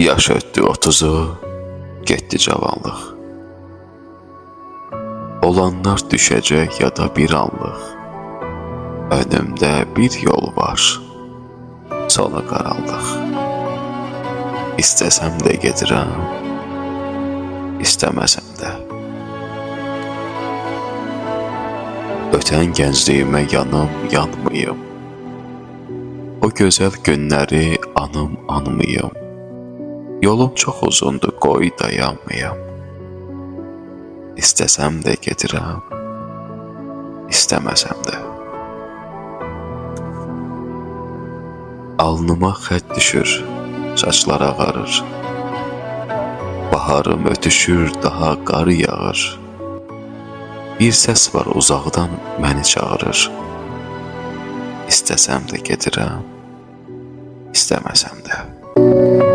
Yaş ötdü 30'u, getdi cavanlıq. Olanlar düşəcək ya da bir anlıq. Önümdə bir yol var, sonu qaranlıq. İstəsəm də gedirəm, istəməsəm də. Ötən gəncliyimə yanım, yanmayım. O gözəl günləri anım, anmayım. Yolum çox uzundur, qoy dayanmayım. İstəsəm də gedirəm, istəməsəm də. Alnıma xət düşür, saçlar ağarır. Baharım ötüşür, daha qar yağır. Bir səs var uzaqdan məni çağırır. İstəsəm də gedirəm, istəməsəm də.